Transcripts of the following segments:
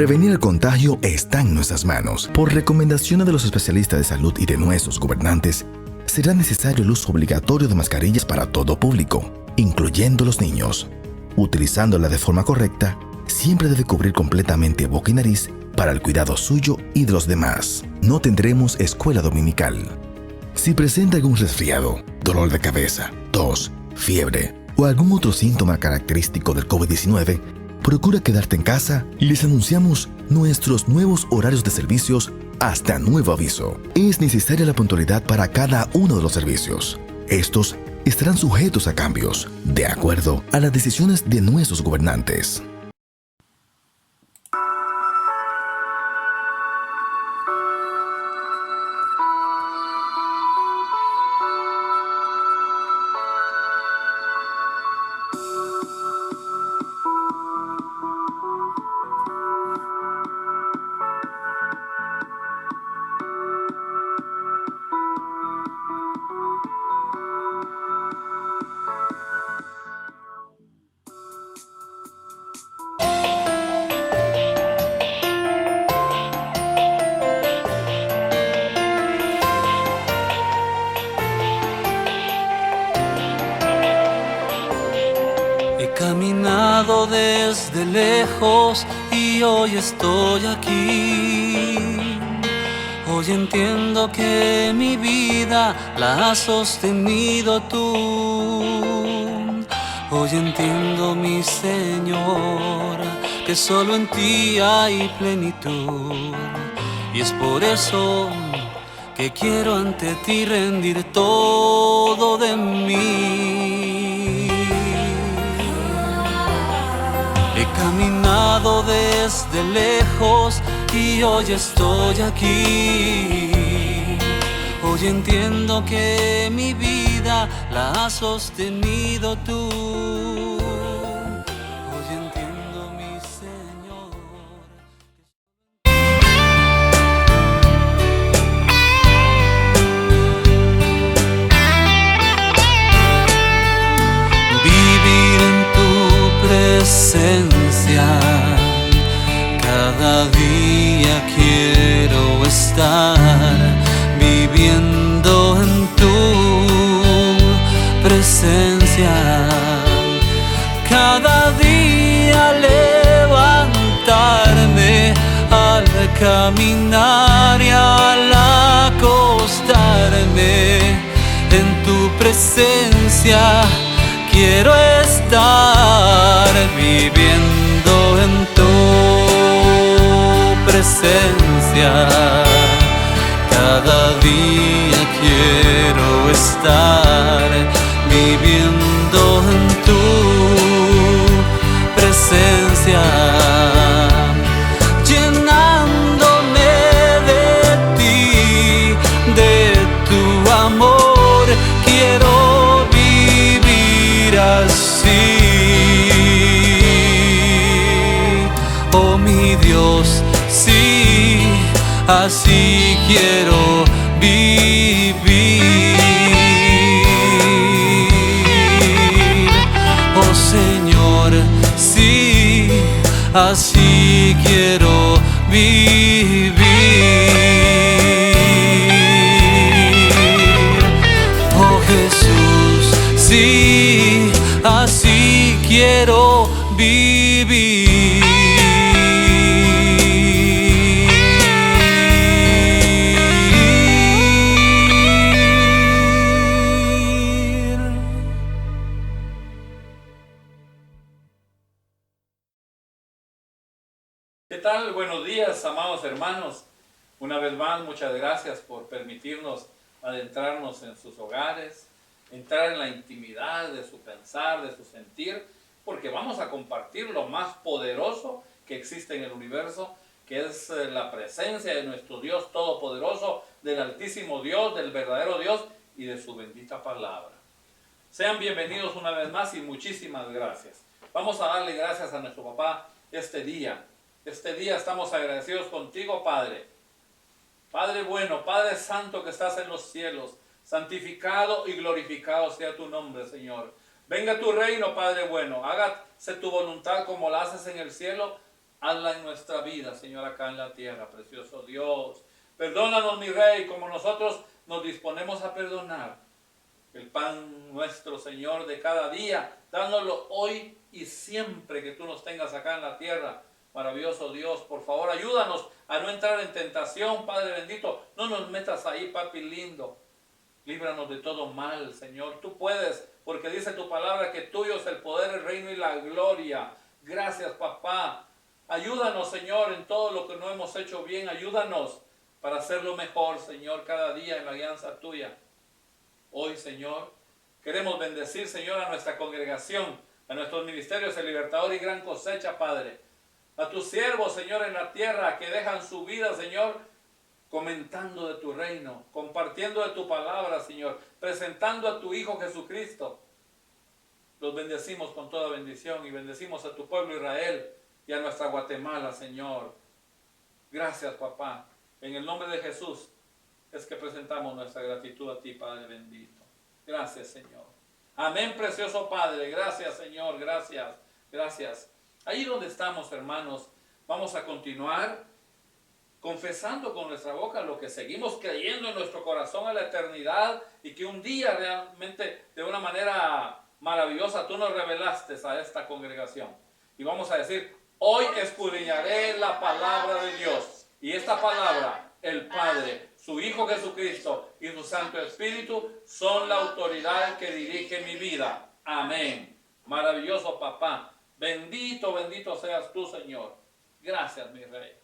Prevenir el contagio está en nuestras manos. Por recomendaciones de los especialistas de salud y de nuestros gobernantes, será necesario el uso obligatorio de mascarillas para todo público, incluyendo los niños. Utilizándola de forma correcta, siempre debe cubrir completamente boca y nariz para el cuidado suyo y de los demás. No tendremos escuela dominical. Si presenta algún resfriado, dolor de cabeza, tos, fiebre o algún otro síntoma característico del COVID-19, procura quedarte en casa y les anunciamos nuestros nuevos horarios de servicios hasta nuevo aviso. Es necesaria la puntualidad para cada uno de los servicios. Estos estarán sujetos a cambios, de acuerdo a las decisiones de nuestros gobernantes. Caminado desde lejos y hoy estoy aquí. Hoy entiendo que mi vida la has sostenido tú. Hoy entiendo, mi Señor, que solo en ti hay plenitud. Y es por eso que quiero ante ti rendir todo de mí. He caminado desde lejos y hoy estoy aquí. Hoy entiendo que mi vida la has sostenido tú. Hoy entiendo, mi Señor. Vivir en tu presencia, cada día quiero estar viviendo en tu presencia. Cada día levantarme al caminar y al acostarme en tu presencia. Quiero estar viviendo en tu presencia. Cada día quiero estar viviendo en tu presencia. Llenándome de ti, de tu amor. Quiero así, oh mi Dios, sí, así quiero vivir. Oh Señor, sí, así quiero vivir. Oh Jesús, sí, así quiero vivir. ¿Qué tal? Buenos días, amados hermanos. Una vez más, muchas gracias por permitirnos adentrarnos en sus hogares, entrar en la intimidad de su pensar, de su sentir, porque vamos a compartir lo más poderoso que existe en el universo, que es la presencia de nuestro Dios Todopoderoso, del Altísimo Dios, del verdadero Dios y de su bendita palabra. Sean bienvenidos una vez más y muchísimas gracias. Vamos a darle gracias a nuestro papá este día. Este día estamos agradecidos contigo, Padre. Padre bueno, Padre santo que estás en los cielos, santificado y glorificado sea tu nombre, Señor. Venga tu reino, Padre bueno, hágase tu voluntad como la haces en el cielo, hazla en nuestra vida, Señor, acá en la tierra, precioso Dios. Perdónanos, mi Rey, como nosotros nos disponemos a perdonar. El pan nuestro, Señor, de cada día, dándolo hoy y siempre que tú nos tengas acá en la tierra. Maravilloso Dios, por favor, ayúdanos a no entrar en tentación, Padre bendito. No nos metas ahí, papi lindo. Líbranos de todo mal, Señor. Tú puedes, porque dice tu palabra que tuyo es el poder, el reino y la gloria. Gracias, papá. Ayúdanos, Señor, en todo lo que no hemos hecho bien. Ayúdanos para hacerlo mejor, Señor, cada día en la alianza tuya. Hoy, Señor, queremos bendecir, Señor, a nuestra congregación, a nuestros ministerios, el Libertador y Gran Cosecha, Padre. A tus siervos, Señor, en la tierra, que dejan su vida, Señor, comentando de tu reino, compartiendo de tu palabra, Señor, presentando a tu Hijo Jesucristo. Los bendecimos con toda bendición y bendecimos a tu pueblo Israel y a nuestra Guatemala, Señor. Gracias, papá. En el nombre de Jesús es que presentamos nuestra gratitud a ti, Padre bendito. Gracias, Señor. Amén, precioso Padre. Gracias, Señor. Gracias. Gracias. Ahí donde estamos, hermanos, vamos a continuar confesando con nuestra boca lo que seguimos creyendo en nuestro corazón a la eternidad y que un día realmente de una manera maravillosa tú nos revelaste a esta congregación. Y vamos a decir, hoy escudriñaré la palabra de Dios. Y esta palabra, el Padre, su Hijo Jesucristo y su Santo Espíritu son la autoridad que dirige mi vida. Amén. Maravilloso papá. Bendito, bendito seas tú, Señor. Gracias, mi Rey.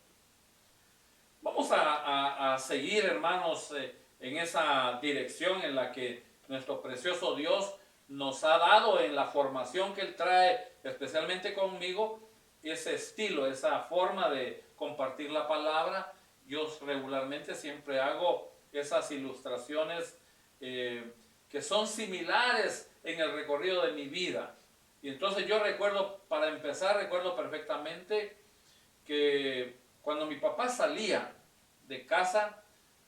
Vamos a seguir, hermanos, en esa dirección en la que nuestro precioso Dios nos ha dado en la formación que Él trae, especialmente conmigo, ese estilo, esa forma de compartir la palabra. Yo regularmente siempre hago esas ilustraciones que son similares en el recorrido de mi vida. Y entonces yo recuerdo, para empezar, recuerdo perfectamente que cuando mi papá salía de casa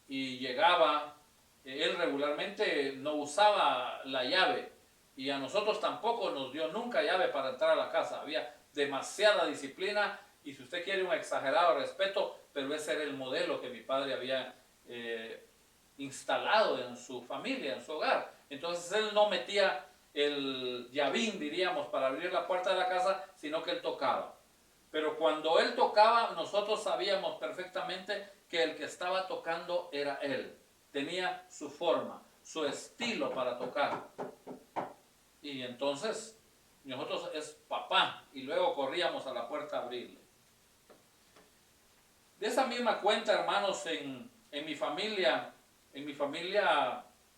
y llegaba, él regularmente no usaba la llave y a nosotros tampoco nos dio nunca llave para entrar a la casa. Había demasiada disciplina y, si usted quiere, un exagerado respeto, pero ese era el modelo que mi padre había instalado en su familia, en su hogar. Entonces él no metía el llavín, diríamos, para abrir la puerta de la casa, sino que él tocaba. Pero cuando él tocaba, nosotros sabíamos perfectamente que el que estaba tocando era él. Tenía su forma, su estilo para tocar. Y entonces nosotros es papá, y luego corríamos a la puerta a abrirle. De esa misma cuenta, hermanos, en mi familia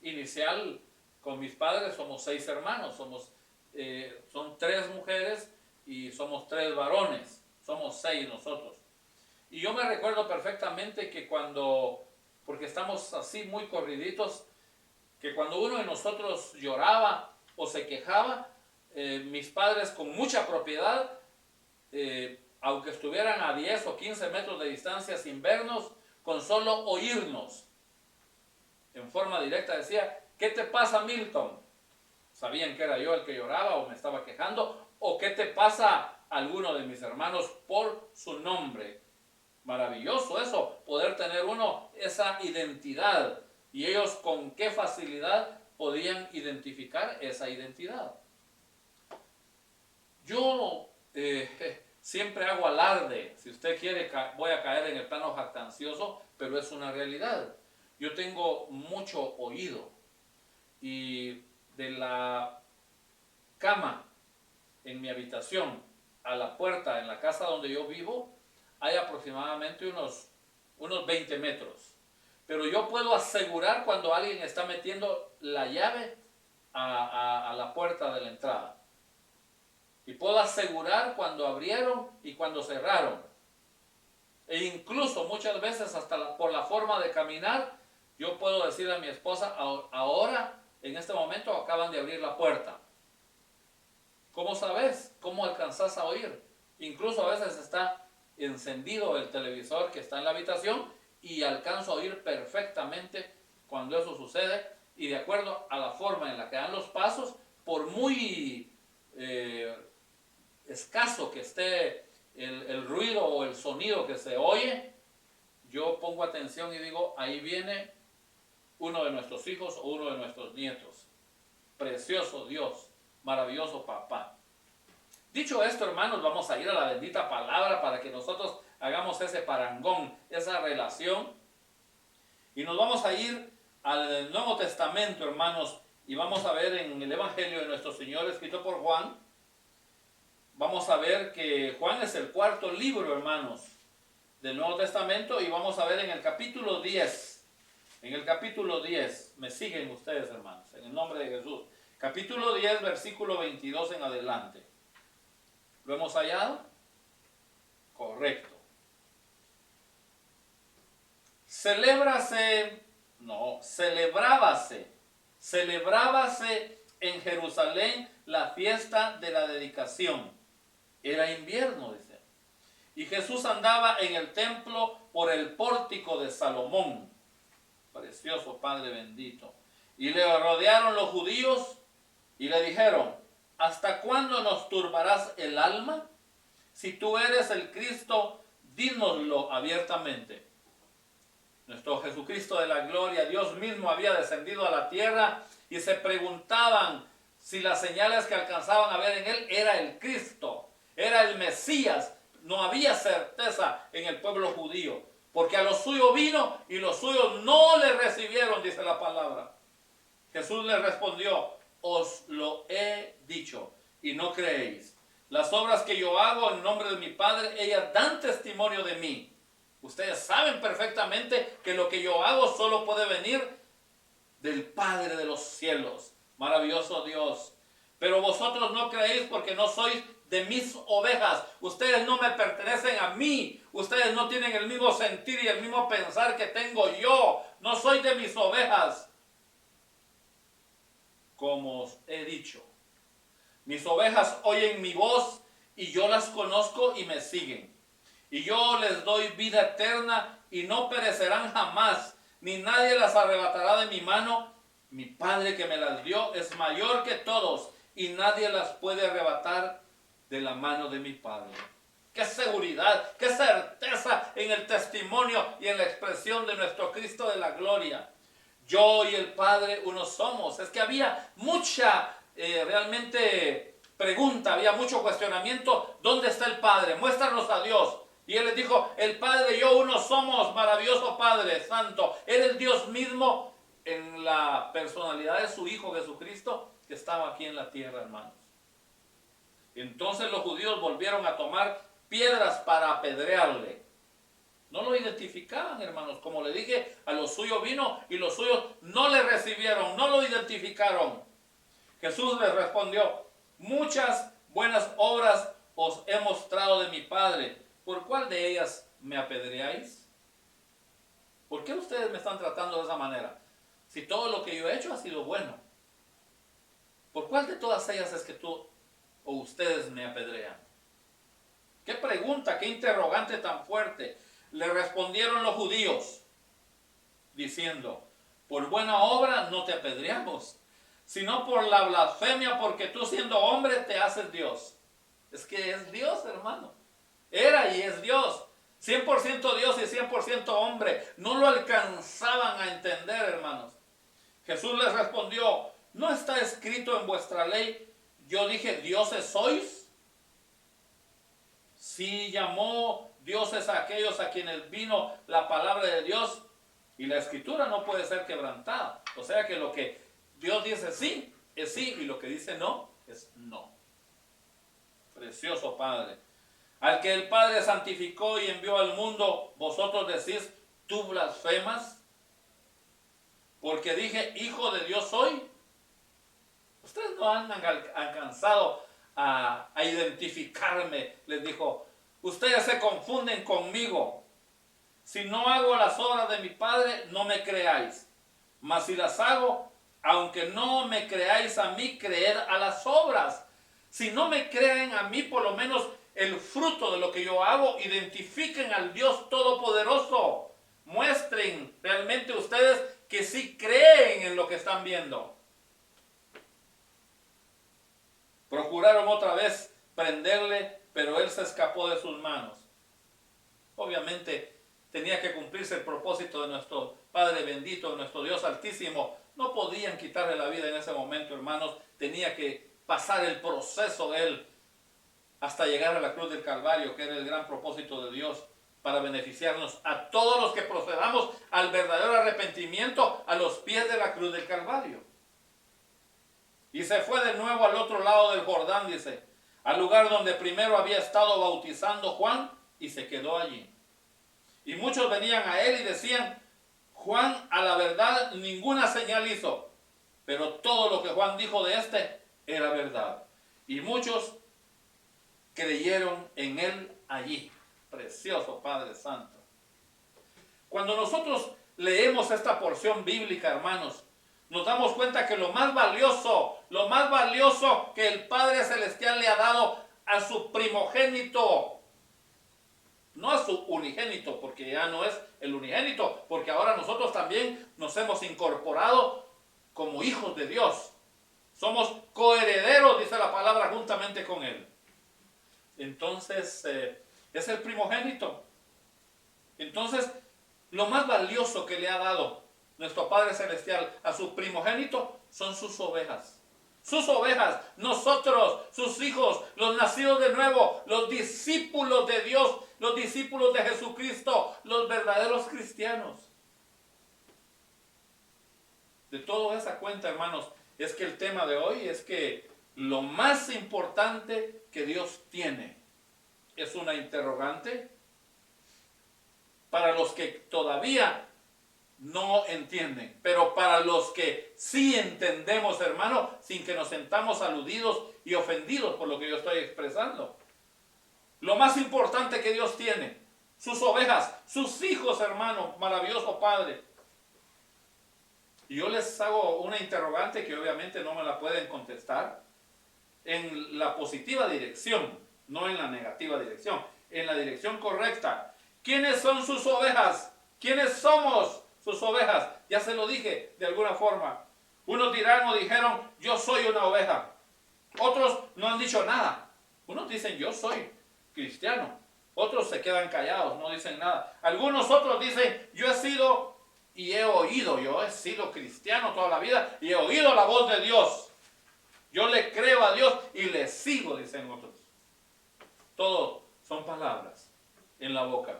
inicial, con mis padres somos 6 hermanos, son 3 mujeres y somos 3 varones, somos 6 nosotros. Y yo me recuerdo perfectamente que porque estamos así muy corriditos, que cuando uno de nosotros lloraba o se quejaba, mis padres con mucha propiedad, aunque estuvieran a 10 o 15 metros de distancia sin vernos, con solo oírnos, en forma directa decía, ¿qué te pasa, Milton? Sabían que era yo el que lloraba o me estaba quejando, o ¿qué te pasa a alguno de mis hermanos por su nombre? Maravilloso eso, poder tener uno esa identidad, y ellos con qué facilidad podían identificar esa identidad. Yo siempre hago alarde, si usted quiere voy a caer en el plano jactancioso, pero es una realidad. Yo tengo mucho oído, y de la cama en mi habitación a la puerta en la casa donde yo vivo hay aproximadamente unos 20 metros. Pero yo puedo asegurar cuando alguien está metiendo la llave a la puerta de la entrada. Y puedo asegurar cuando abrieron y cuando cerraron. E incluso muchas veces hasta por la forma de caminar, yo puedo decirle a mi esposa, ahora, en este momento, acaban de abrir la puerta. ¿Cómo sabes? ¿Cómo alcanzas a oír? Incluso a veces está encendido el televisor que está en la habitación y alcanzo a oír perfectamente cuando eso sucede, y de acuerdo a la forma en la que dan los pasos, por muy escaso que esté el ruido o el sonido que se oye, yo pongo atención y digo, ahí viene uno de nuestros hijos o uno de nuestros nietos. Precioso Dios, maravilloso papá. Dicho esto, hermanos, vamos a ir a la bendita palabra para que nosotros hagamos ese parangón, esa relación. Y nos vamos a ir al Nuevo Testamento, hermanos, y vamos a ver en el Evangelio de nuestro Señor, escrito por Juan. Vamos a ver que Juan es el cuarto libro, hermanos, del Nuevo Testamento, y vamos a ver en el capítulo 10. En el capítulo 10, me siguen ustedes, hermanos, en el nombre de Jesús. Capítulo 10, versículo 22 en adelante. ¿Lo hemos hallado? Correcto. Celebrábase en Jerusalén la fiesta de la dedicación. Era invierno, dice. Y Jesús andaba en el templo por el pórtico de Salomón. Precioso Padre bendito. Y le rodearon los judíos y le dijeron, ¿hasta cuándo nos turbarás el alma? Si tú eres el Cristo, dínoslo abiertamente. Nuestro Jesucristo de la gloria, Dios mismo había descendido a la tierra y se preguntaban si las señales que alcanzaban a ver en él era el Cristo, era el Mesías. No había certeza en el pueblo judío, porque a los suyos vino y los suyos no le recibieron, dice la palabra. Jesús les respondió, os lo he dicho y no creéis. Las obras que yo hago en nombre de mi Padre, ellas dan testimonio de mí. Ustedes saben perfectamente que lo que yo hago solo puede venir del Padre de los cielos. Maravilloso Dios. Pero vosotros no creéis porque no sois de mis ovejas. Ustedes no me pertenecen a mí. Ustedes no tienen el mismo sentir y el mismo pensar que tengo yo. No soy de mis ovejas. Como os he dicho, mis ovejas oyen mi voz y yo las conozco y me siguen. Y yo les doy vida eterna y no perecerán jamás, ni nadie las arrebatará de mi mano. Mi Padre que me las dio es mayor que todos y nadie las puede arrebatar de la mano de mi Padre. Qué seguridad, qué certeza en el testimonio y en la expresión de nuestro Cristo de la gloria. Yo y el Padre uno somos. Es que había mucha realmente pregunta, había mucho cuestionamiento. ¿Dónde está el Padre? Muéstranos a Dios. Y él les dijo, el Padre y yo uno somos, maravilloso Padre Santo. Él es Dios mismo en la personalidad de su Hijo Jesucristo que estaba aquí en la tierra, hermanos. Entonces los judíos volvieron a tomar piedras para apedrearle. No lo identificaban, hermanos. Como le dije, a los suyos vino y los suyos no le recibieron, no lo identificaron. Jesús les respondió, muchas buenas obras os he mostrado de mi Padre. ¿Por cuál de ellas me apedreáis? ¿Por qué ustedes me están tratando de esa manera? Si todo lo que yo he hecho ha sido bueno. ¿Por cuál de todas ellas es que tú o ustedes me apedrean? ¿Qué pregunta, qué interrogante tan fuerte? Le respondieron los judíos, diciendo, por buena obra no te apedreamos, sino por la blasfemia, porque tú siendo hombre te haces Dios. Es que es Dios, hermano. Era y es Dios. 100% Dios y 100% hombre. No lo alcanzaban a entender, hermanos. Jesús les respondió, ¿no está escrito en vuestra ley, yo dije, dioses sois? Sí si dioses a aquellos a quienes vino la palabra de Dios, y la escritura no puede ser quebrantada. O sea que lo que Dios dice sí, es sí, y lo que dice no, es no. Precioso Padre. Al que el Padre santificó y envió al mundo, vosotros decís, ¿tú blasfemas? Porque dije, hijo de Dios soy. Ustedes no han alcanzado a identificarme, les dijo. Ustedes se confunden conmigo. Si no hago las obras de mi Padre, no me creáis. Mas si las hago, aunque no me creáis a mí, creed a las obras. Si no me creen a mí, por lo menos el fruto de lo que yo hago, identifiquen al Dios Todopoderoso. Muestren realmente ustedes que sí creen en lo que están viendo. Procuraron otra vez prenderle, pero él se escapó de sus manos. Obviamente tenía que cumplirse el propósito de nuestro Padre bendito, de nuestro Dios altísimo. No podían quitarle la vida en ese momento, hermanos. Tenía que pasar el proceso él hasta llegar a la cruz del Calvario, que era el gran propósito de Dios para beneficiarnos a todos los que procedamos al verdadero arrepentimiento a los pies de la cruz del Calvario. Y se fue de nuevo al otro lado del Jordán, dice, al lugar donde primero había estado bautizando Juan, y se quedó allí. Y muchos venían a él y decían, Juan a la verdad ninguna señal hizo, pero todo lo que Juan dijo de este era verdad. Y muchos creyeron en él allí. Precioso Padre Santo. Cuando nosotros leemos esta porción bíblica, hermanos, nos damos cuenta que lo más valioso que el Padre Celestial le ha dado a su primogénito, no a su unigénito, porque ya no es el unigénito, porque ahora nosotros también nos hemos incorporado como hijos de Dios. Somos coherederos, dice la palabra, juntamente con Él. Entonces, es el primogénito. Entonces, lo más valioso que le ha dado nuestro Padre Celestial a su primogénito son sus ovejas. Sus ovejas, nosotros, sus hijos, los nacidos de nuevo, los discípulos de Dios, los discípulos de Jesucristo, los verdaderos cristianos. De toda esa cuenta, hermanos, es que el tema de hoy es que lo más importante que Dios tiene es una interrogante para los que todavía no entienden, pero para los que sí entendemos, hermano, sin que nos sentamos aludidos y ofendidos por lo que yo estoy expresando. Lo más importante que Dios tiene, sus ovejas, sus hijos, hermano, maravilloso Padre. Y yo les hago una interrogante que obviamente no me la pueden contestar en la positiva dirección, no en la negativa dirección, en la dirección correcta. ¿Quiénes son sus ovejas? ¿Quiénes somos sus ovejas? Ya se lo dije de alguna forma. Unos dirán o dijeron, yo soy una oveja. Otros no han dicho nada. Unos dicen, yo soy cristiano. Otros se quedan callados, no dicen nada. Algunos otros dicen, yo he sido y he oído, yo he sido cristiano toda la vida y he oído la voz de Dios. Yo le creo a Dios y le sigo, dicen otros. Todo son palabras en la boca.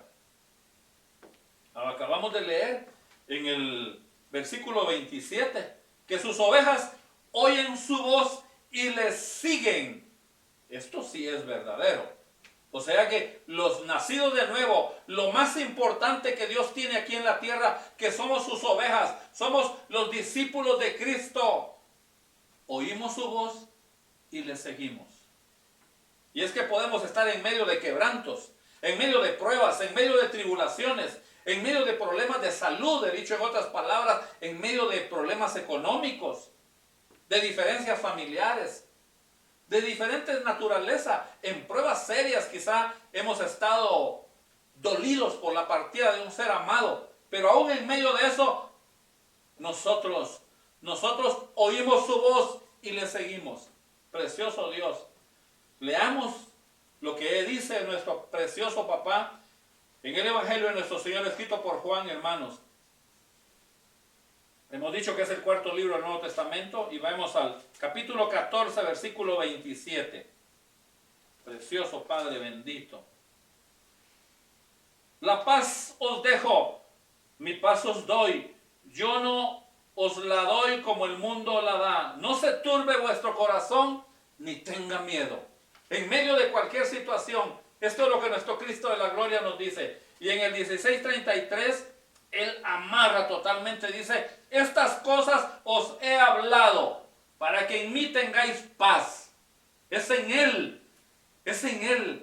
Acabamos de leer en el versículo 27 que sus ovejas oyen su voz y les siguen. Esto sí es verdadero. O sea que los nacidos de nuevo, lo más importante que Dios tiene aquí en la tierra, que somos sus ovejas, somos los discípulos de Cristo. Oímos su voz y le seguimos. Y es que podemos estar en medio de quebrantos, en medio de pruebas, en medio de tribulaciones, en medio de problemas de salud, he dicho en otras palabras, en medio de problemas económicos, de diferencias familiares, de diferentes naturaleza, en pruebas serias quizá hemos estado dolidos por la partida de un ser amado, pero aún en medio de eso, nosotros oímos su voz y le seguimos. Precioso Dios. Leamos lo que dice nuestro precioso papá en el Evangelio de nuestro Señor escrito por Juan, hermanos. Hemos dicho que es el cuarto libro del Nuevo Testamento y vamos al capítulo 14, versículo 27. Precioso Padre bendito. La paz os dejo, mi paz os doy. Yo no os la doy como el mundo la da. No se turbe vuestro corazón ni tenga miedo. En medio de cualquier situación, esto es lo que nuestro Cristo de la gloria nos dice. Y en el 16:33, Él amarra totalmente, dice, estas cosas os he hablado para que en mí tengáis paz. Es en Él,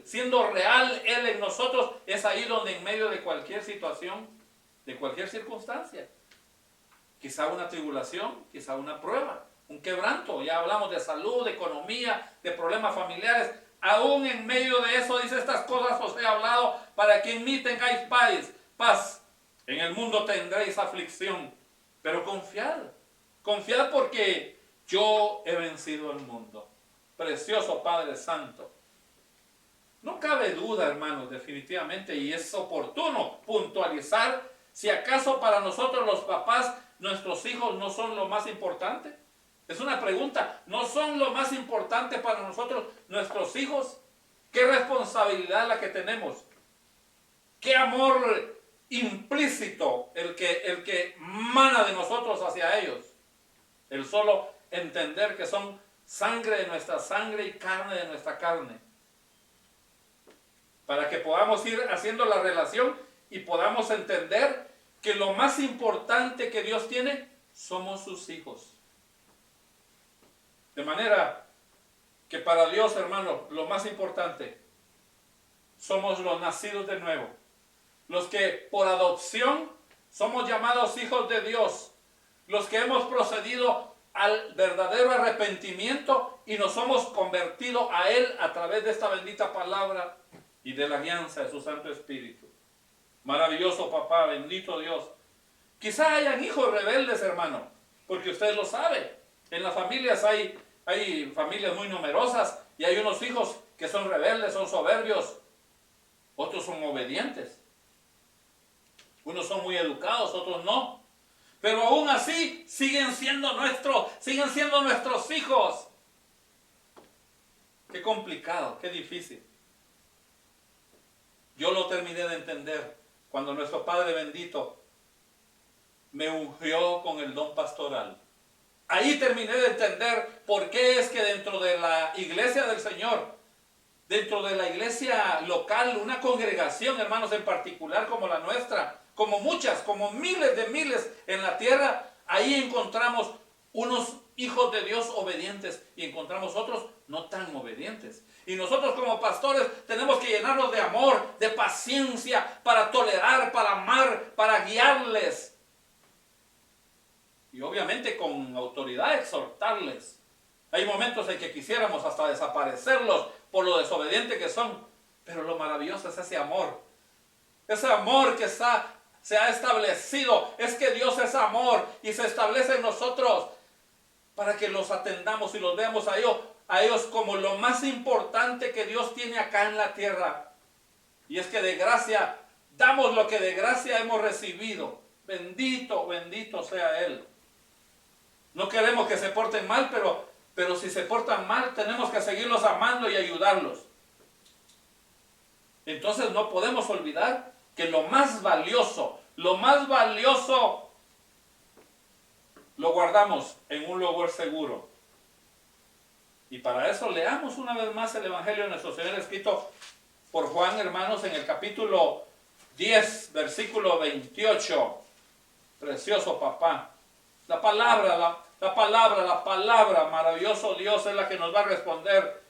siendo real Él en nosotros, es ahí donde en medio de cualquier situación, de cualquier circunstancia, quizá una tribulación, quizá una prueba, un quebranto, ya hablamos de salud, de economía, de problemas familiares, aún en medio de eso dice, estas cosas os he hablado para que en mí tengáis paz. En el mundo tendréis aflicción, pero confiad porque yo he vencido el mundo. Precioso Padre Santo. No cabe duda, hermanos, definitivamente, y es oportuno puntualizar si acaso para nosotros los papás, nuestros hijos no son lo más importante. Es una pregunta, ¿no son lo más importante para nosotros nuestros hijos? ¿Qué responsabilidad la que tenemos? ¿Qué amor implícito el que mana de nosotros hacia ellos? El solo entender que son sangre de nuestra sangre y carne de nuestra carne. Para que podamos ir haciendo la relación y podamos entender que lo más importante que Dios tiene somos sus hijos. De manera que para Dios, hermano, lo más importante somos los nacidos de nuevo. Los que por adopción somos llamados hijos de Dios. Los que hemos procedido al verdadero arrepentimiento y nos hemos convertido a Él a través de esta bendita palabra y de la alianza de su Santo Espíritu. Maravilloso papá, bendito Dios. Quizá hayan hijos rebeldes, hermano, porque usted lo sabe. En las familias hay familias muy numerosas y hay unos hijos que son rebeldes, son soberbios. Otros son obedientes. Unos son muy educados, otros no. Pero aún así siguen siendo nuestros hijos. Qué complicado, qué difícil. Yo lo terminé de entender cuando nuestro Padre bendito me ungió con el don pastoral. Ahí terminé de entender por qué es que dentro de la iglesia del Señor, dentro de la iglesia local, una congregación, hermanos, en particular como la nuestra, como muchas, como miles de miles en la tierra, ahí encontramos unos hijos de Dios obedientes y encontramos otros no tan obedientes. Y nosotros como pastores tenemos que llenarnos de amor, de paciencia, para tolerar, para amar, para guiarles. Y obviamente con autoridad exhortarles. Hay momentos en que quisiéramos hasta desaparecerlos por lo desobedientes que son. Pero lo maravilloso es ese amor. Ese amor que se ha establecido. Es que Dios es amor y se establece en nosotros para que los atendamos y los veamos a ellos como lo más importante que Dios tiene acá en la tierra. Y es que de gracia damos lo que de gracia hemos recibido. Bendito, bendito sea Él. No queremos que se porten mal, pero si se portan mal tenemos que seguirlos amando y ayudarlos. Entonces no podemos olvidar que lo más valioso lo guardamos en un lugar seguro. Y para eso leamos una vez más el Evangelio de nuestro Señor escrito por Juan, hermanos, en el capítulo 10, versículo 28. Precioso papá. La palabra, maravilloso Dios es la que nos va a responder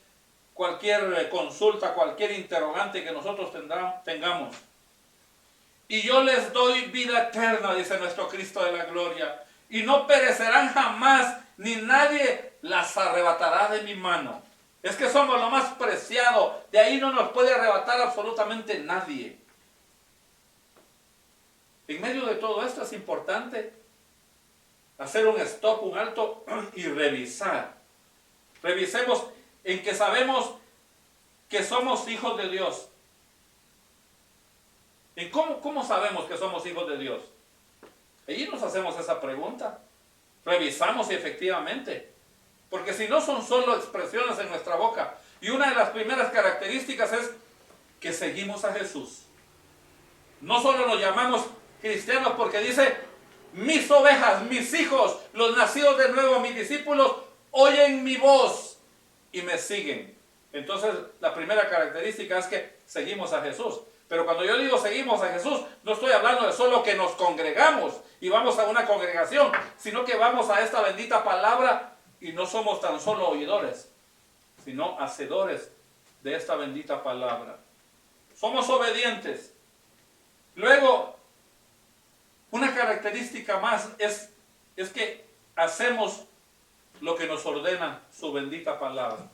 cualquier consulta, cualquier interrogante que nosotros tengamos. Y yo les doy vida eterna, dice nuestro Cristo de la gloria, y no perecerán jamás, ni nadie las arrebatará de mi mano. Es que somos lo más preciado, de ahí no nos puede arrebatar absolutamente nadie. En medio de todo esto es importante hacer un stop, un alto y revisar. Revisemos en que sabemos que somos hijos de Dios. ¿En cómo sabemos que somos hijos de Dios? Allí nos hacemos esa pregunta. Revisamos si efectivamente. Porque si no son solo expresiones en nuestra boca. Y una de las primeras características es que seguimos a Jesús. No solo nos llamamos cristianos porque dice: mis ovejas, mis hijos, los nacidos de nuevo, mis discípulos, oyen mi voz y me siguen. Entonces, la primera característica es que seguimos a Jesús. Pero cuando yo digo seguimos a Jesús, no estoy hablando de solo que nos congregamos y vamos a una congregación, sino que vamos a esta bendita palabra y no somos tan solo oidores, sino hacedores de esta bendita palabra. Somos obedientes. Luego, una característica más es que hacemos lo que nos ordena su bendita palabra.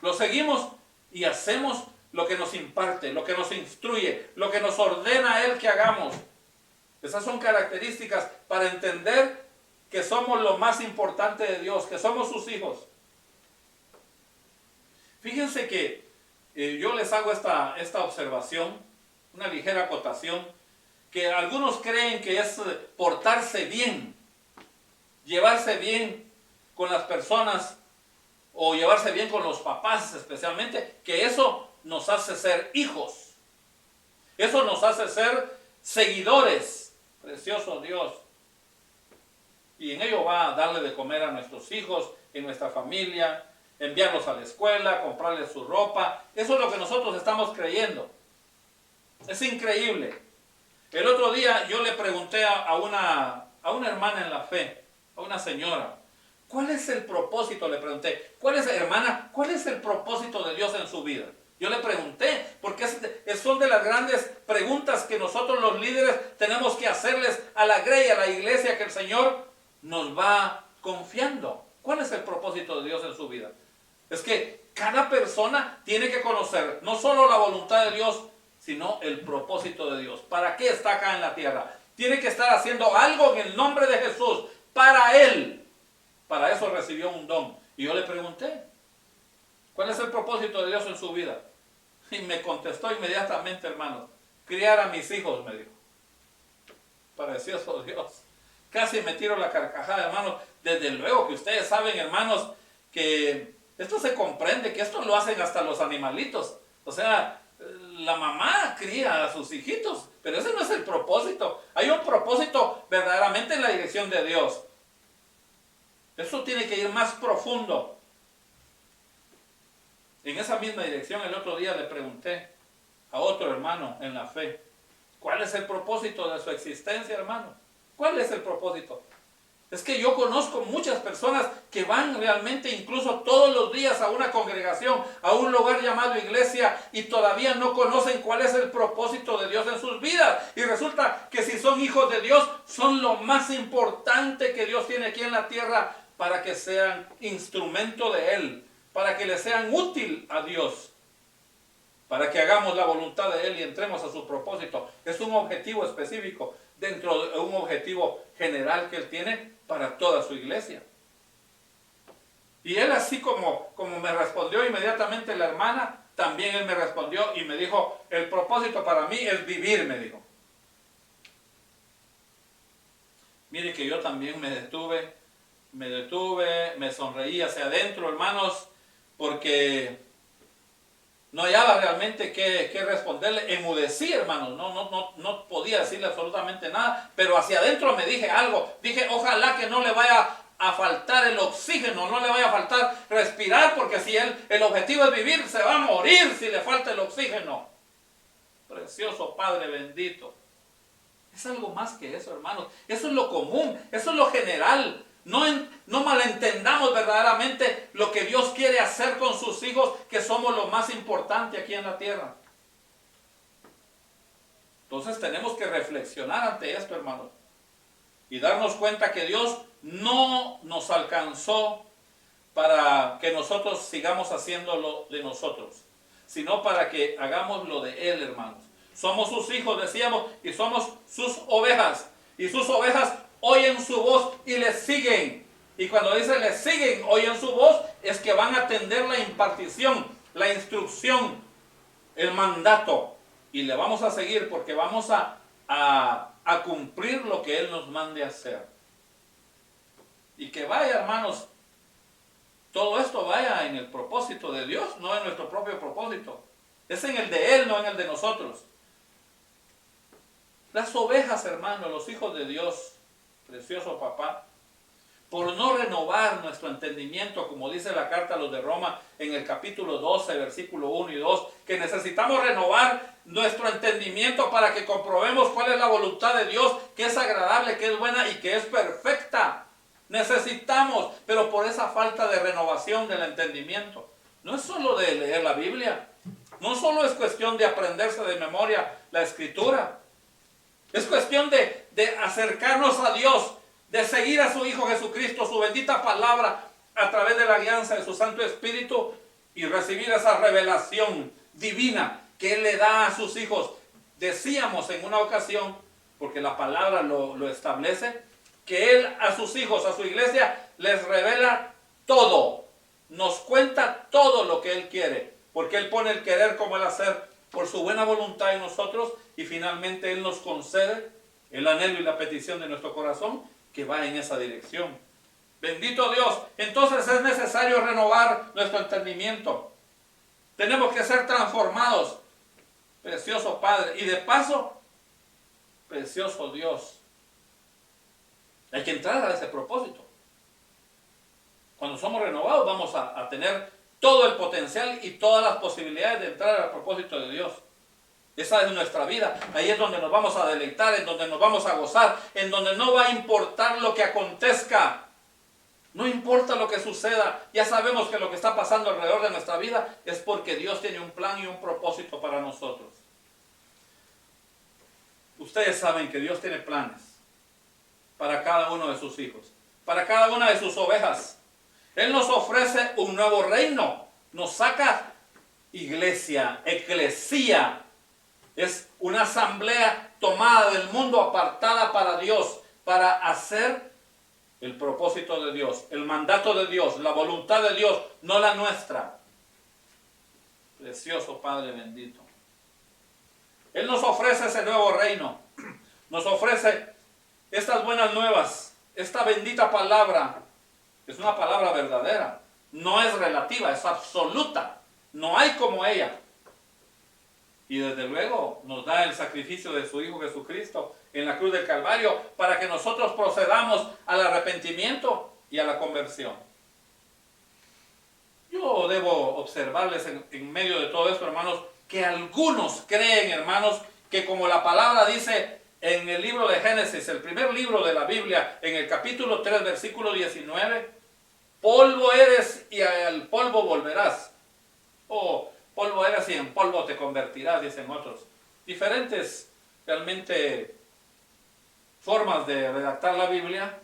Lo seguimos y hacemos lo que nos imparte, lo que nos instruye, lo que nos ordena Él que hagamos. Esas son características para entender que somos lo más importante de Dios, que somos sus hijos. Fíjense que yo les hago esta observación, una ligera acotación, que algunos creen que es portarse bien, llevarse bien con las personas o llevarse bien con los papás especialmente, que eso nos hace ser hijos. Eso nos hace ser seguidores. Precioso Dios. Y en ello va a darle de comer a nuestros hijos, en nuestra familia, enviarlos a la escuela, comprarles su ropa. Eso es lo que nosotros estamos creyendo. Es increíble. El otro día yo le pregunté a una hermana en la fe, a una señora, ¿cuál es el propósito? Le pregunté, hermana, ¿cuál es el propósito de Dios en su vida? Yo le pregunté, porque son de las grandes preguntas que nosotros los líderes tenemos que hacerles a la grey, a la iglesia que el Señor nos va confiando. ¿Cuál es el propósito de Dios en su vida? Es que cada persona tiene que conocer no solo la voluntad de Dios, sino el propósito de Dios. ¿Para qué está acá en la tierra? Tiene que estar haciendo algo en el nombre de Jesús, para Él. Para eso recibió un don. Y yo le pregunté, ¿cuál es el propósito de Dios en su vida? Y me contestó inmediatamente, hermanos, criar a mis hijos, me dijo. Precioso Dios. Casi me tiro la carcajada, hermanos. Desde luego que ustedes saben, hermanos, que esto se comprende, que esto lo hacen hasta los animalitos. O sea, la mamá cría a sus hijitos, pero ese no es el propósito. Hay un propósito verdaderamente en la dirección de Dios. Eso tiene que ir más profundo. En esa misma dirección, el otro día le pregunté a otro hermano en la fe, ¿cuál es el propósito de su existencia, hermano? ¿Cuál es el propósito? Es que yo conozco muchas personas que van realmente incluso todos los días a una congregación, a un lugar llamado iglesia, y todavía no conocen cuál es el propósito de Dios en sus vidas. Y resulta que si son hijos de Dios, son lo más importante que Dios tiene aquí en la tierra para que sean instrumento de Él, para que le sean útil a Dios, para que hagamos la voluntad de Él y entremos a su propósito. Es un objetivo específico dentro de un objetivo general que Él tiene para toda su iglesia. Y Él, así como me respondió inmediatamente la hermana, también Él me respondió y me dijo, el propósito para mí es vivir, me dijo. Mire que yo también me detuve, me sonreí hacia adentro, hermanos, porque no hallaba realmente qué responderle. Enmudecí, hermanos, no podía decirle absolutamente nada, pero hacia adentro me dije algo. Dije, ojalá que no le vaya a faltar el oxígeno, no le vaya a faltar respirar, porque si el objetivo es vivir, se va a morir si le falta el oxígeno. Precioso Padre bendito. Es algo más que eso, hermanos. Eso es lo común, eso es lo general. No malentendamos verdaderamente lo que Dios quiere hacer con sus hijos, que somos lo más importante aquí en la tierra. Entonces tenemos que reflexionar ante esto, hermanos, y darnos cuenta que Dios no nos alcanzó para que nosotros sigamos haciéndolo de nosotros, sino para que hagamos lo de Él, hermanos. Somos sus hijos, decíamos, y somos sus ovejas, y sus ovejas oyen su voz y le siguen. Y cuando dice le siguen, oyen su voz, es que van a atender la impartición, la instrucción, el mandato. Y le vamos a seguir porque vamos a cumplir lo que Él nos mande hacer. Y que vaya, hermanos, todo esto vaya en el propósito de Dios, no en nuestro propio propósito. Es en el de Él, no en el de nosotros. Las ovejas, hermanos, los hijos de Dios, precioso papá, por no renovar nuestro entendimiento, como dice la carta a los de Roma en el capítulo 12, versículo 1 y 2, que necesitamos renovar nuestro entendimiento para que comprobemos cuál es la voluntad de Dios, que es agradable, que es buena y que es perfecta. Necesitamos, pero por esa falta de renovación del entendimiento. No es solo de leer la Biblia, no solo es cuestión de aprenderse de memoria la Escritura, es cuestión de acercarnos a Dios, de seguir a su Hijo Jesucristo, su bendita palabra, a través de la guianza de su Santo Espíritu, y recibir esa revelación divina que Él le da a sus hijos. Decíamos en una ocasión, porque la palabra lo establece, que Él a sus hijos, a su iglesia, les revela todo. Nos cuenta todo lo que Él quiere. porque Él pone el querer como el hacer por su buena voluntad en nosotros, y finalmente Él nos concede el anhelo y la petición de nuestro corazón que va en esa dirección. Bendito Dios. Entonces es necesario renovar nuestro entendimiento. Tenemos que ser transformados. Precioso Padre. Y de paso, precioso Dios. Hay que entrar a ese propósito. Cuando somos renovados vamos a tener todo el potencial y todas las posibilidades de entrar al propósito de Dios. Esa es nuestra vida. Ahí es donde nos vamos a deleitar, en donde nos vamos a gozar, en donde no va a importar lo que acontezca. No importa lo que suceda. Ya sabemos que lo que está pasando alrededor de nuestra vida es porque Dios tiene un plan y un propósito para nosotros. Ustedes saben que Dios tiene planes para cada uno de sus hijos, para cada una de sus ovejas. Él nos ofrece un nuevo reino. Nos saca iglesia, eclesía. Es una asamblea tomada del mundo, apartada para Dios, para hacer el propósito de Dios, el mandato de Dios, la voluntad de Dios, no la nuestra. Precioso Padre bendito. Él nos ofrece ese nuevo reino. Nos ofrece estas buenas nuevas, esta bendita palabra. Es una palabra verdadera. No es relativa, es absoluta. No hay como ella. Y desde luego nos da el sacrificio de su Hijo Jesucristo en la cruz del Calvario para que nosotros procedamos al arrepentimiento y a la conversión. Yo debo observarles en medio de todo esto, hermanos, que algunos creen, hermanos, que como la palabra dice en el libro de Génesis, el primer libro de la Biblia, en el capítulo 3, versículo 19, polvo eres y al polvo volverás. Polvo eres y en polvo te convertirás, dicen otros. Diferentes, realmente, formas de redactar la Biblia.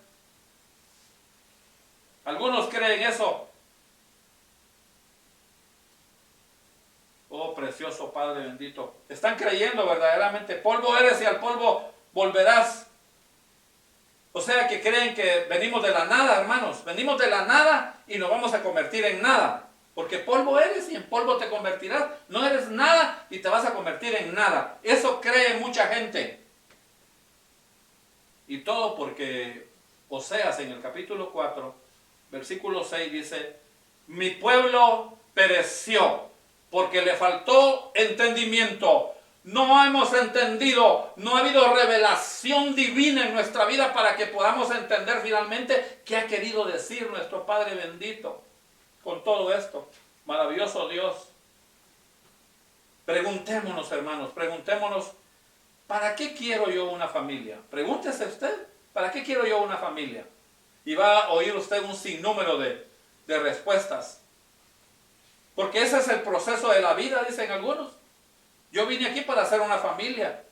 Algunos creen eso. Oh, precioso Padre bendito. Están creyendo verdaderamente. Polvo eres y al polvo volverás. O sea que creen que venimos de la nada, hermanos. Venimos de la nada y nos vamos a convertir en nada. Porque polvo eres y en polvo te convertirás. No eres nada y te vas a convertir en nada. Eso cree mucha gente. Y todo porque Oseas en el capítulo 4, versículo 6 dice: mi pueblo pereció porque le faltó entendimiento. No hemos entendido, no ha habido revelación divina en nuestra vida para que podamos entender finalmente qué ha querido decir nuestro Padre bendito. Con todo esto, maravilloso Dios. Preguntémonos, hermanos, preguntémonos, ¿para qué quiero yo una familia? Pregúntese usted, ¿para qué quiero yo una familia? Y va a oír usted un sinnúmero de respuestas. Porque ese es el proceso de la vida, dicen algunos. Yo vine aquí para hacer una familia.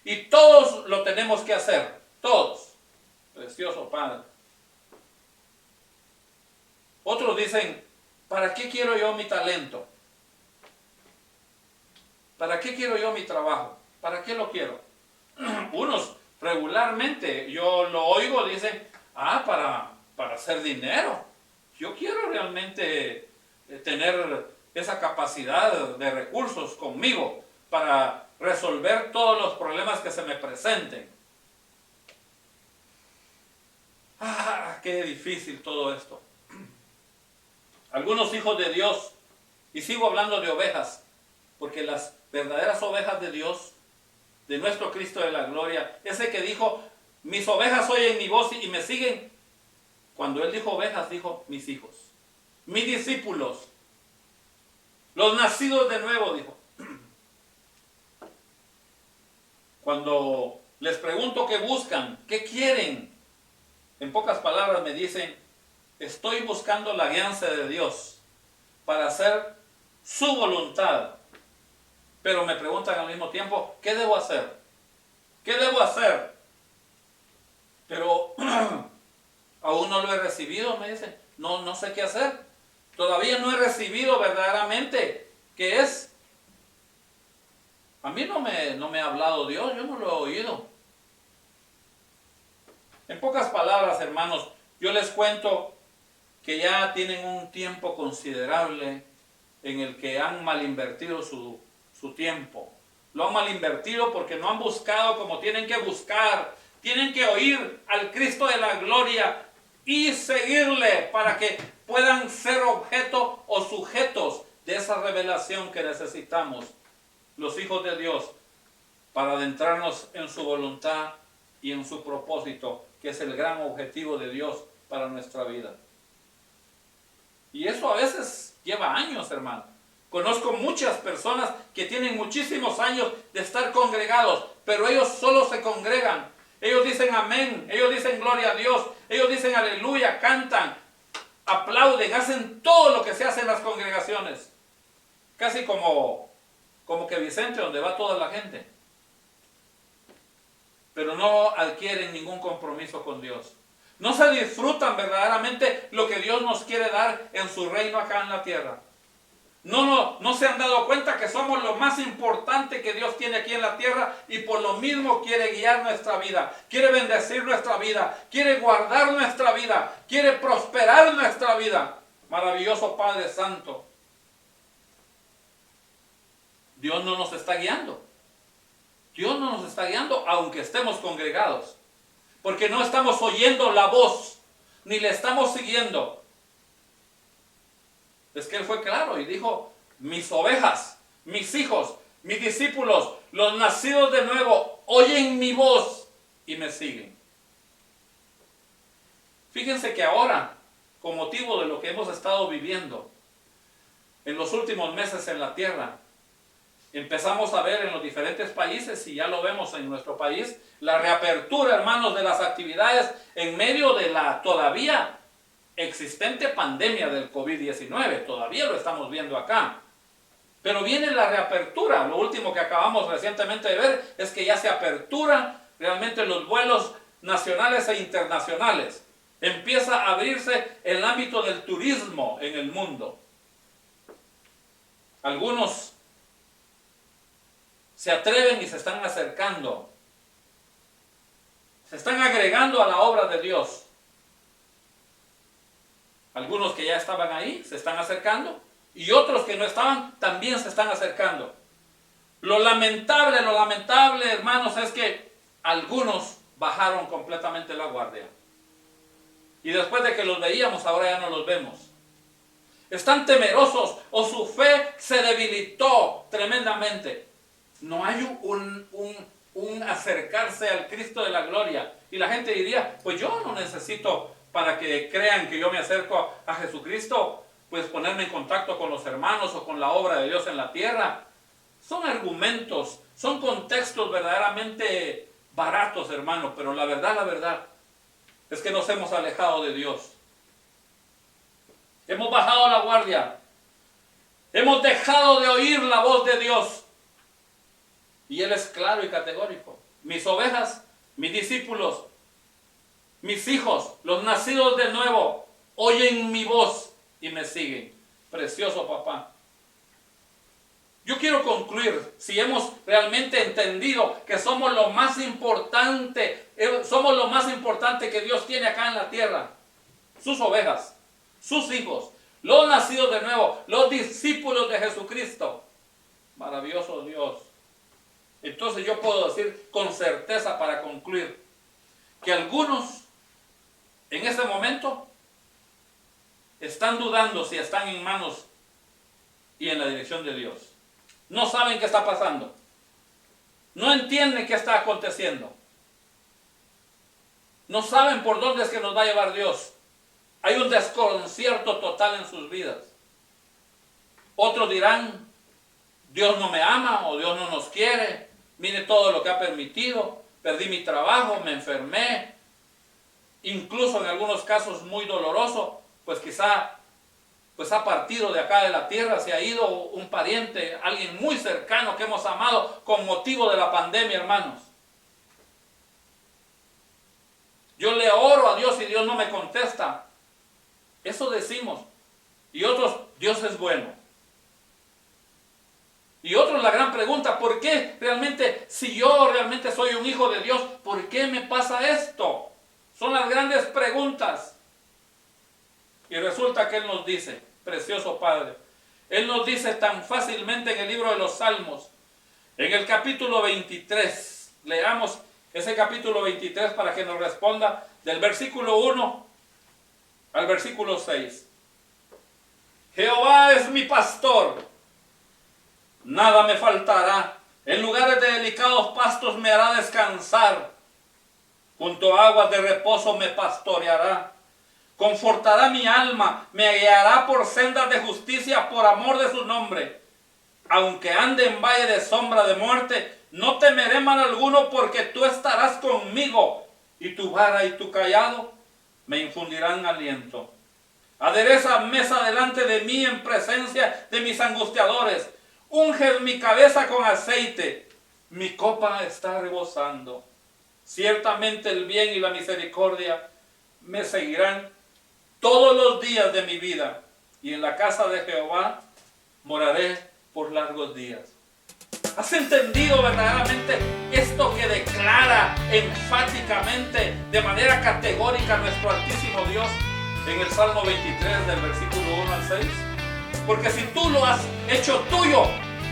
Y todos lo tenemos que hacer, todos. Precioso Padre. Otros dicen, ¿para qué quiero yo mi talento? ¿Para qué quiero yo mi trabajo? ¿Para qué lo quiero? Unos regularmente, yo lo oigo, dicen, para hacer dinero. Yo quiero realmente tener esa capacidad de recursos conmigo para resolver todos los problemas que se me presenten. Qué difícil todo esto. Algunos hijos de Dios, y sigo hablando de ovejas, porque las verdaderas ovejas de Dios, de nuestro Cristo de la gloria, ese que dijo, mis ovejas oyen mi voz y me siguen. Cuando él dijo ovejas, dijo mis hijos, mis discípulos, los nacidos de nuevo, dijo. Cuando les pregunto qué buscan, qué quieren, en pocas palabras me dicen, estoy buscando la guianza de Dios para hacer su voluntad. Pero me preguntan al mismo tiempo, ¿qué debo hacer? ¿Qué debo hacer? Pero aún no lo he recibido, me dicen. No sé qué hacer. Todavía no he recibido verdaderamente qué es. A mí no me ha hablado Dios, yo no lo he oído. En pocas palabras, hermanos, yo les cuento que ya tienen un tiempo considerable en el que han malinvertido su tiempo. Lo han malinvertido porque no han buscado como tienen que buscar. Tienen que oír al Cristo de la gloria y seguirle para que puedan ser objeto o sujetos de esa revelación que necesitamos los hijos de Dios para adentrarnos en su voluntad y en su propósito, que es el gran objetivo de Dios para nuestra vida. Y eso a veces lleva años, hermano. Conozco muchas personas que tienen muchísimos años de estar congregados, pero ellos solo se congregan. Ellos dicen amén, ellos dicen gloria a Dios, ellos dicen aleluya, cantan, aplauden, hacen todo lo que se hace en las congregaciones. Casi como que Vicente, donde va toda la gente. Pero no adquieren ningún compromiso con Dios. No se disfrutan verdaderamente lo que Dios nos quiere dar en su reino acá en la tierra. No se han dado cuenta que somos lo más importante que Dios tiene aquí en la tierra y por lo mismo quiere guiar nuestra vida, quiere bendecir nuestra vida, quiere guardar nuestra vida, quiere prosperar nuestra vida. Maravilloso Padre Santo. Dios no nos está guiando. Dios no nos está guiando aunque estemos congregados. Porque no estamos oyendo la voz, ni le estamos siguiendo. Es que Él fue claro y dijo, mis ovejas, mis hijos, mis discípulos, los nacidos de nuevo, oyen mi voz y me siguen. Fíjense que ahora, con motivo de lo que hemos estado viviendo en los últimos meses en la tierra, empezamos a ver en los diferentes países, y ya lo vemos en nuestro país, la reapertura, hermanos, de las actividades en medio de la todavía existente pandemia del COVID-19. Todavía lo estamos viendo acá. Pero viene la reapertura. Lo último que acabamos recientemente de ver es que ya se aperturan realmente los vuelos nacionales e internacionales. Empieza a abrirse el ámbito del turismo en el mundo. Algunos se atreven y se están acercando. Se están agregando a la obra de Dios. Algunos que ya estaban ahí se están acercando y otros que no estaban también se están acercando. Lo lamentable, hermanos, es que algunos bajaron completamente la guardia. Y después de que los veíamos, ahora ya no los vemos. Están temerosos o su fe se debilitó tremendamente. No hay un acercarse al Cristo de la gloria. Y la gente diría, pues yo no necesito, para que crean que yo me acerco a Jesucristo, pues ponerme en contacto con los hermanos o con la obra de Dios en la tierra. Son argumentos, son contextos verdaderamente baratos, hermano, pero la verdad es que nos hemos alejado de Dios. Hemos bajado la guardia. Hemos dejado de oír la voz de Dios. Y Él es claro y categórico. Mis ovejas, mis discípulos, mis hijos, los nacidos de nuevo, oyen mi voz y me siguen. Precioso papá. Yo quiero concluir, si hemos realmente entendido que somos lo más importante que Dios tiene acá en la tierra. Sus ovejas, sus hijos, los nacidos de nuevo, los discípulos de Jesucristo. Maravilloso Dios. Entonces yo puedo decir con certeza para concluir que algunos en ese momento están dudando si están en manos y en la dirección de Dios. No saben qué está pasando. No entienden qué está aconteciendo. No saben por dónde es que nos va a llevar Dios. Hay un desconcierto total en sus vidas. Otros dirán, Dios no me ama o Dios no nos quiere. Mire todo lo que ha permitido. Perdí mi trabajo, me enfermé. Incluso en algunos casos muy doloroso, pues quizá ha partido de acá de la tierra, se ha ido un pariente, alguien muy cercano que hemos amado con motivo de la pandemia, hermanos. Yo le oro a Dios y Dios no me contesta. Eso decimos. Y otros, Dios es bueno. Y otros, la gran pregunta, ¿por qué realmente, si yo realmente soy un hijo de Dios, por qué me pasa esto? Son las grandes preguntas. Y resulta que Él nos dice, precioso Padre, Él nos dice tan fácilmente en el libro de los Salmos, en el capítulo 23, leamos ese capítulo 23 para que nos responda del versículo 1 al versículo 6. Jehová es mi pastor, nada me faltará. En lugares de delicados pastos me hará descansar. Junto a aguas de reposo me pastoreará. Confortará mi alma, me guiará por sendas de justicia por amor de su nombre. Aunque ande en valle de sombra de muerte, no temeré mal alguno, porque tú estarás conmigo, y tu vara y tu cayado me infundirán aliento. Adereza mesa delante de mí en presencia de mis angustiadores. Unges mi cabeza con aceite, mi copa está rebosando. Ciertamente el bien y la misericordia me seguirán todos los días de mi vida, y en la casa de Jehová moraré por largos días. ¿Has entendido verdaderamente esto que declara enfáticamente, de manera categórica, nuestro Altísimo Dios en el Salmo 23 del versículo 1 al 6? Porque si tú lo has hecho tuyo,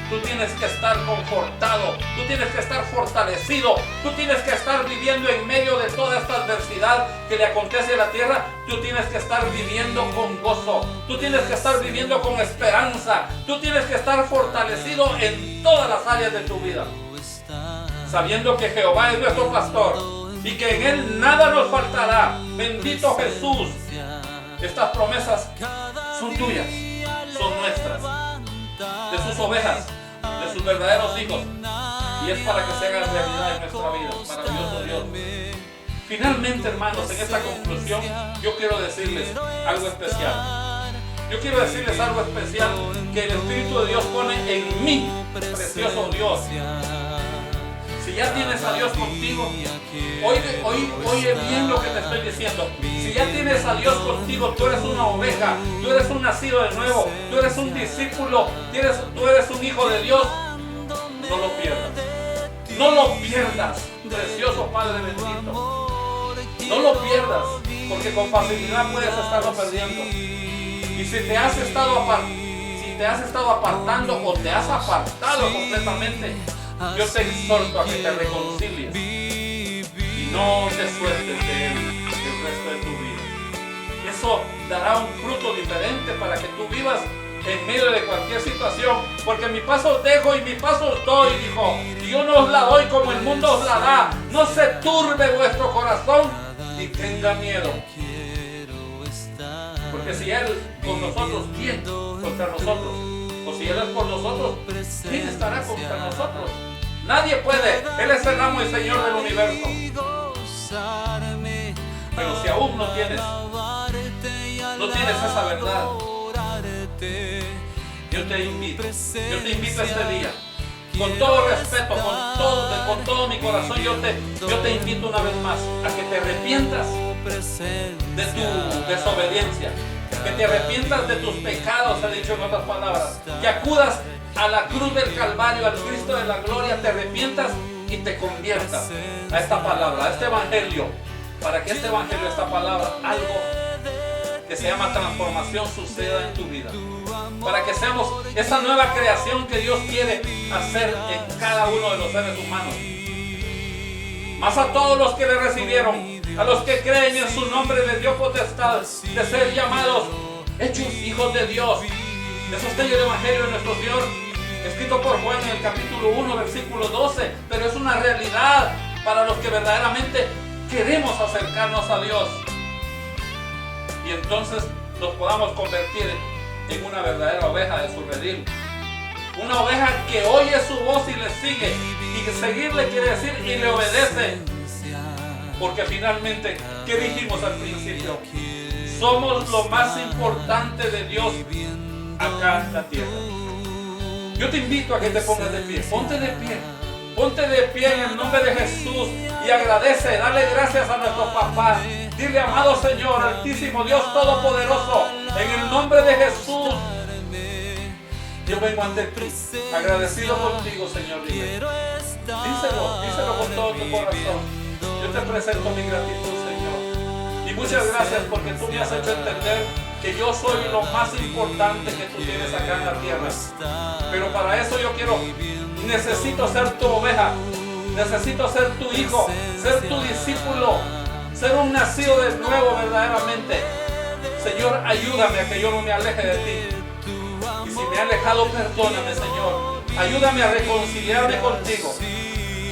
tú tienes que estar confortado, tú tienes que estar fortalecido, tú tienes que estar viviendo en medio de toda esta adversidad que le acontece a la tierra. Tú tienes que estar viviendo con gozo, tú tienes que estar viviendo con esperanza, tú tienes que estar fortalecido en todas las áreas de tu vida, sabiendo que Jehová es nuestro pastor y que en Él nada nos faltará. Bendito Jesús. Estas promesas son tuyas, son nuestras, de sus ovejas, de sus verdaderos hijos, y es para que se haga realidad en nuestra vida. Maravilloso Dios. Finalmente, hermanos, en esta conclusión yo quiero decirles algo especial. Yo quiero decirles algo especial que el Espíritu de Dios pone en mí, precioso Dios. Si ya tienes a Dios contigo, oye bien lo que te estoy diciendo. Si ya tienes a Dios contigo, tú eres una oveja, tú eres un nacido de nuevo, tú eres un discípulo, tú eres un hijo de Dios. No lo pierdas. No lo pierdas, precioso Padre bendito. No lo pierdas, porque con facilidad puedes estarlo perdiendo. Y si te has estado apartando o te has apartado completamente, yo te exhorto a que te reconcilies y no te sueltes de Él el resto de tu vida. Eso dará un fruto diferente para que tú vivas en medio de cualquier situación, porque mi paso os dejo y mi paso os doy, dijo, y yo no os la doy como el mundo os la da. No se turbe vuestro corazón ni tenga miedo, porque si Él con nosotros, ¿quién contra nosotros? O si Él es por nosotros, ¿quién estará contra nosotros? Nadie puede. Él es el amo y Señor del universo. Pero si aún no tienes esa verdad, yo te invito este día, con todo respeto, con todo mi corazón, yo te invito una vez más a que te arrepientas de tu desobediencia, que te arrepientas de tus pecados, he dicho en otras palabras, que acudas a la cruz del Calvario, al Cristo de la gloria, te arrepientas y te conviertas a esta palabra, a este evangelio, para que este evangelio, esta palabra, algo que se llama transformación, suceda en tu vida, para que seamos esa nueva creación que Dios quiere hacer en cada uno de los seres humanos. Más a todos los que le recibieron, a los que creen en su nombre, les dio potestad de ser llamados, hechos hijos de Dios. Eso está en el evangelio de nuestro Señor, escrito por Juan en el capítulo 1, versículo 12, pero es una realidad para los que verdaderamente queremos acercarnos a Dios, y entonces nos podamos convertir en una verdadera oveja de su redil, una oveja que oye su voz y le sigue, y que seguirle quiere decir y le obedece, porque finalmente, ¿qué dijimos al principio? Somos lo más importante de Dios acá en la tierra. Yo te invito a que te pongas de pie. Ponte de pie en el nombre de Jesús y agradece, dale gracias a nuestro papá. Dile, amado Señor, Altísimo Dios Todopoderoso, en el nombre de Jesús, yo vengo ante ti, agradecido contigo, Señor. Díselo con todo tu corazón. Yo te presento mi gratitud, Señor. Y muchas gracias porque tú me has hecho entender que yo soy lo más importante que tú tienes acá en la tierra. Pero para eso necesito ser tu oveja, necesito ser tu hijo, ser tu discípulo, ser un nacido de nuevo verdaderamente. Señor, ayúdame a que yo no me aleje de ti. Y si me he alejado, perdóname, Señor. Ayúdame a reconciliarme contigo,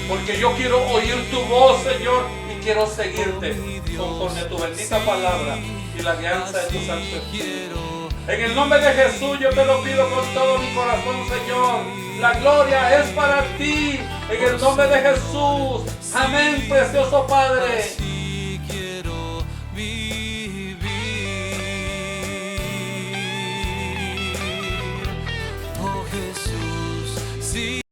porque yo quiero oír tu voz, Señor, y quiero seguirte conforme a tu bendita palabra y la alianza de tu Santo Espíritu. En el nombre de Jesús yo te lo pido con todo mi corazón, Señor. La gloria es para ti. En el nombre de Jesús. Amén, precioso Padre.